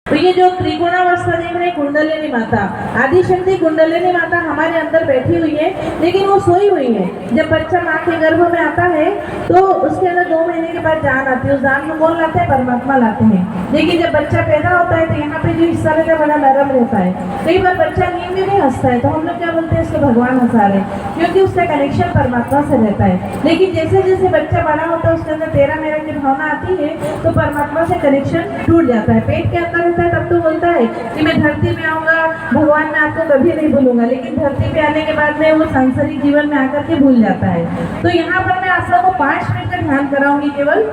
तो ये जो त्रिकोणावस्था देख रहे कुंडलिनी माता, आदिशक्ति कुंडलिनी माता हमारे अंदर बैठी हुई है, लेकिन वो सोई हुई है। जब बच्चा माँ के गर्भ में आता है तो उसके अंदर 2 महीने के बाद जान आती है। उस जान को कौन लाते हैं? परमात्मा लाते हैं। लेकिन जब बच्चा पैदा होता है तो यहाँ पे जो हिस्सा रहता है बड़ा नरम रहता है। कई बार बच्चा नींद में भी हंसता है तो हम लोग क्या बोलते हैं? इसको भगवान हंसा रहे, क्योंकि उसका कनेक्शन परमात्मा से रहता है। लेकिन जैसे जैसे बच्चा बड़ा होता है उसके अंदर तेरा मेरा की भावना आती है तो परमात्मा से कनेक्शन टूट जाता है। पेट के अंदर रहता है तब तो बोलता है कि मैं धरती में आऊंगा, भगवान मैं आपको कभी नहीं भूलूंगा, लेकिन धरती पे आने के बाद में वो सांसारिक जीवन में आकर के भूल जाता है। तो यहाँ पर मैं आप लोगों को 5 मिनट का ध्यान कराऊंगी केवल,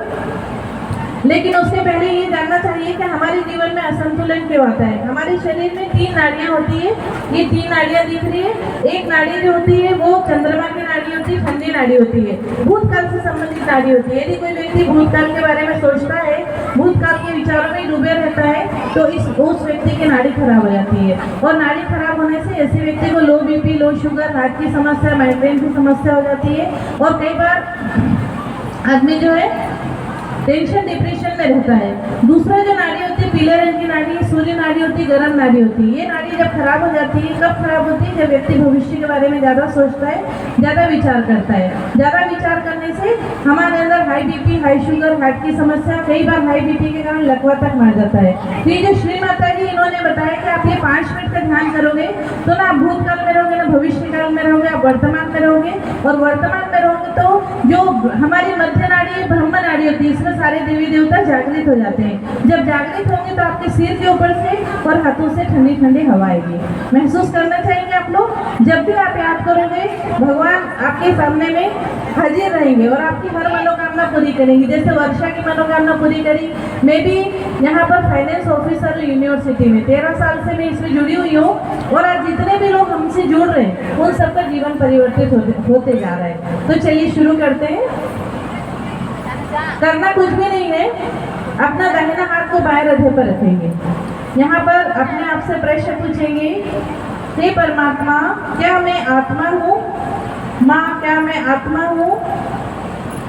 लेकिन उससे पहले ये जानना चाहिए कि हमारे जीवन में असंतुलन क्यों आता है। हमारे शरीर में 3 नाड़ियाँ होती है, ये 3 नाड़ियाँ दिख रही है। एक नाड़ी जो होती है वो चंद्रमा की नाड़ी होती है, ठंडी नाड़ी होती है, भूतकाल से संबंधित नाड़ी होती है। यदि कोई व्यक्ति भूतकाल के बारे में सोचता है, भूतकाल के विचारों में डूबे रहता है, तो उस व्यक्ति की नाड़ी खराब हो जाती है। और नाड़ी खराब होने से ऐसे व्यक्ति को लो बीपी, लो शुगर, हार्ट की समस्या, माइग्रेन की समस्या हो जाती है। और कई बार आदमी जो है टेंशन, डिप्रेशन में रहता है। दूसरा जो नाड़ी होती है पीले रंग की नाड़ी, सूर्य नाड़ी होती है, गर्म नाड़ी होती है। ये नाड़ी जब खराब हो जाती है, कब खराब होती है? जब व्यक्ति भविष्य के बारे में ज़्यादा सोचता है, ज़्यादा विचार करता है। ज़्यादा विचार करने से हमारे अंदर high BP, high sugar, heart की समस्या, कई बार हाई बीपी के कारण लकवा तक मार जाता है। तो ये जो श्री माता जी इन्होंने बताया कि आप ये 5 मिनट का ध्यान करोगे तो ना आप भूतकाल में रहोगे, ना भविष्य काल में रहोगे, आप वर्तमान में रहोगे। और वर्तमान में रहोगे तो जो हमारी मध्य नाड़ी, ब्रह्म नाड़ी होती है, इसमें सारे देवी देवता जागृत हो जाते हैं। जब जागृत होंगे तो आपके सिर के ऊपर से और हाथों से ठंडी ठंडी हवा आएगी। महसूस करना चाहेंगे आप लोग। जब भी आप याद करोगे भगवान आपके सामने में हाजिर रहेंगे और आपकी हर मनोकामना पूरी करेंगी। जैसे वर्षा की मनोकामना पूरी करी। मैं भी यहाँ पर फाइनेंस ऑफिसर हूँ यूनिवर्सिटी में, 13 साल से मैं इसमें जुड़ी हुई हूँ। और आज जितने भी लोग हमसे जुड़ रहे हैं उन सबका जीवन परिवर्तित होते जा रहा है। तो चलिए शुरू करते हैं। करना कुछ भी नहीं है, अपना दाहिना हाथ को बाएं हृदय पर रखेंगे। यहाँ पर अपने आप से प्रश्न पूछेंगे, हे परमात्मा, क्या मैं आत्मा हूँ? माँ, क्या मैं आत्मा हूँ?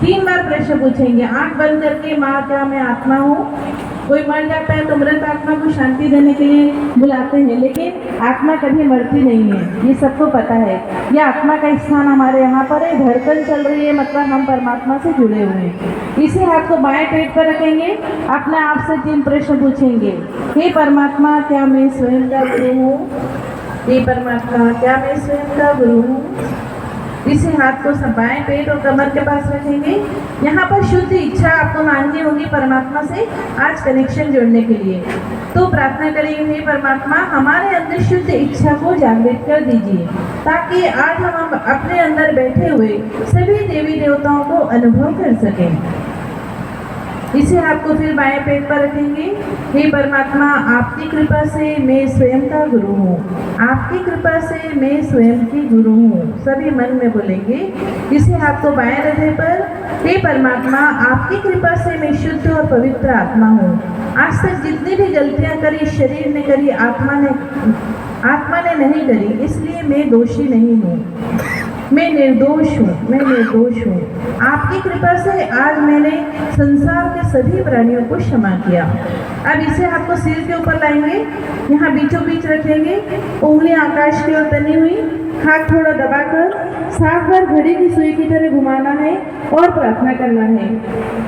3 बार प्रश्न पूछेंगे, आंख बंद करके। माँ, क्या मैं आत्मा हूँ? कोई मर जाता है तो मृत आत्मा को शांति देने के लिए बुलाते हैं, लेकिन आत्मा कभी मरती नहीं है, ये सबको पता है। यह आत्मा का स्थान हमारे यहाँ पर है, धड़कन चल रही है, मतलब हम परमात्मा से जुड़े हुए हैं। इसी हाथ को बाएं पेट पर रखेंगे। अपने आप से 3 प्रश्न पूछेंगे, हे परमात्मा, क्या मैं स्वयं का गुरु हूँ? हे परमात्मा, क्या मैं स्वयं का गुरु हूँ? इसी हाथ को सब बाएं पेट और कमर के पास रखेंगे। यहाँ पर शुद्ध इच्छा आपको मांगनी होगी परमात्मा से आज कनेक्शन जोड़ने के लिए। तो प्रार्थना करेंगे, हे परमात्मा, हमारे अंदर शुद्ध इच्छा को जागृत कर दीजिए, ताकि आज हम अपने अंदर बैठे हुए सभी देवी देवताओं को अनुभव कर सकें। इसी हाथ को फिर बाएं पेट पर रखेंगे। हे परमात्मा, आपकी कृपा से मैं स्वयं का गुरु हूँ। आपकी कृपा से मैं स्वयं की गुरु हूँ। सभी मन में बोलेंगे। इसी हाथ को बाएं हृदय पर, हे परमात्मा, आपकी कृपा से मैं शुद्ध और पवित्र आत्मा हूँ। आज तक जितनी भी गलतियाँ करी शरीर ने करी, आत्मा ने नहीं करी, इसलिए मैं दोषी नहीं हूँ। मैं निर्दोष हूँ, मैं निर्दोष हूँ। आपकी कृपा से आज मैंने संसार के सभी प्राणियों को क्षमा किया। अब इसे हाथ को सिर के ऊपर लाएंगे, यहाँ बीचों बीच रखेंगे, उंगलियां आकाश की ओर तनी हुई, हाथ थोड़ा दबाकर 7 बार घड़ी की सुई की तरह घुमाना है और प्रार्थना करना है,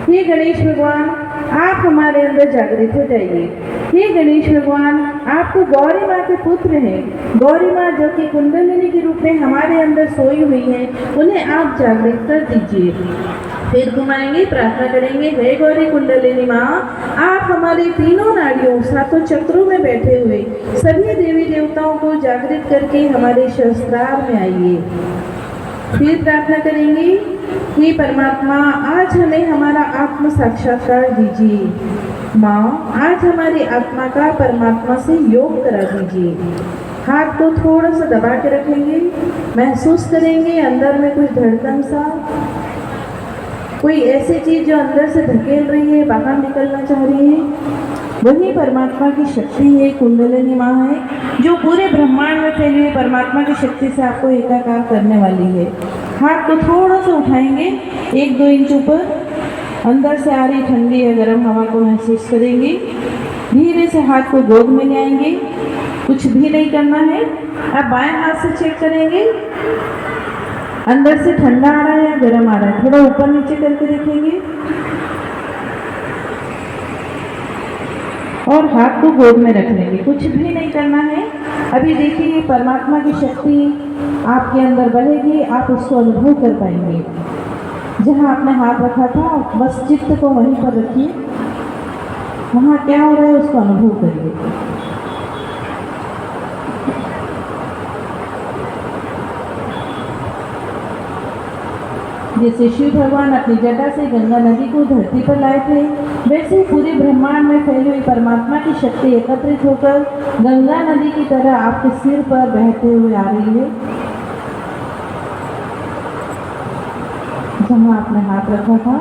हे गणेश भगवान, आप हमारे अंदर जागृत हो जाइए। हे गणेश भगवान, आप तो गौरी माँ के पुत्र हैं। गौरी माँ जो कि कुंडलिनी के रूप में हमारे अंदर सोई हुई है, उन्हें आप जागृत कर दीजिए। फिर घुमाएंगे, प्रार्थना करेंगे, हे गौरी कुंडलिनी माँ, आप हमारी तीनों नाड़ियों, 7 चक्रों में बैठे हुए सभी देवी देवताओं को जागृत करके हमारे शस्त्रार में आइए। फिर प्रार्थना करेंगे, हे परमात्मा, आज हमें हमारा आत्म साक्षात्कार दीजिए। माँ, आज हमारी आत्मा का परमात्मा से योग करा दीजिए। हाथ को थोड़ा सा दबा के रखेंगे, महसूस करेंगे अंदर में कुछ धड़कन सा, कोई ऐसी चीज जो अंदर से धकेल रही है, बाहर निकलना चाह रही है, वही परमात्मा की शक्ति है, कुंडलिनी माँ है, जो पूरे ब्रह्मांड में फैली हुई परमात्मा की शक्ति से आपको एकाकार करने वाली है। हाथ को थोड़ा सा उठाएंगे, 1-2 इंच ऊपर, अंदर से आ रही ठंडी या गर्म हवा को महसूस करेंगे। धीरे से हाथ को गोद में ले आएंगे, कुछ भी नहीं करना है। अब बाएं हाथ से चेक करेंगे अंदर से ठंडा आ रहा है या गर्म आ रहा है, थोड़ा ऊपर नीचे करके देखेंगे और हाथ को गोद में रख लेंगे, कुछ भी नहीं करना है। अभी देखिए परमात्मा की शक्ति आपके अंदर बहेगी, आप उसको अनुभव कर पाएंगे। जहाँ आपने हाथ रखा था बस चित्त को वहीं पर रखिए, वहाँ क्या हो रहा है उसको अनुभव करिए। जैसे शिव भगवान अपनी जटा से गंगा नदी को धरती पर लाए थे, वैसे ही पूरे ब्रह्मांड में फैली हुई परमात्मा की शक्ति एकत्रित होकर गंगा नदी की तरह आपके सिर पर बहते हुए आ रही है। जहाँ आपने हाथ रखा था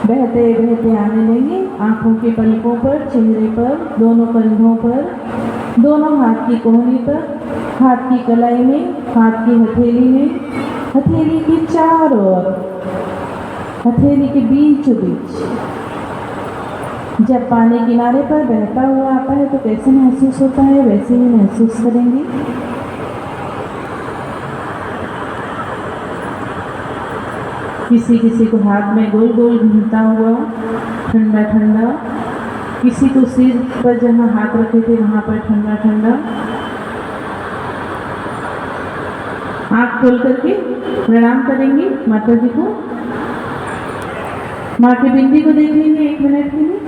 बहते बहते आने लेंगे, आंखों के पलकों पर, चेहरे पर, दोनों कंधों पर, दोनों हाथ की कोहनी पर, हाथ की कलाई में, हाथ की हथेली में, हथेली के चारों ओर, हथेली के बीच बीच। जब पानी किनारे पर बहता हुआ आता है तो कैसे महसूस होता है, वैसे ही महसूस करेंगे। किसी किसी को हाथ में गोल गोल घूमता हुआ ठंडा ठंडा, किसी को सिर पर जहाँ हाथ रखे थे वहाँ पर ठंडा ठंडा। आँख खोल करके प्रणाम करेंगे माता जी को, माँ की बिंदी को देखेंगे 1 मिनट के लिए,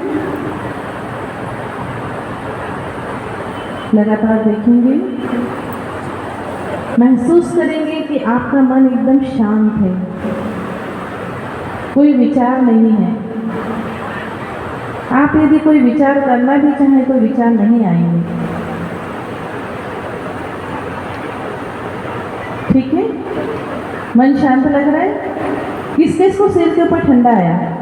लगातार देखेंगे। महसूस करेंगे कि आपका मन एकदम शांत है, कोई विचार नहीं है। आप यदि कोई विचार करना भी चाहें तो विचार नहीं आएंगे। ठीक है, मन शांत लग रहा है। किस किस को सिर के ऊपर ठंडा आया?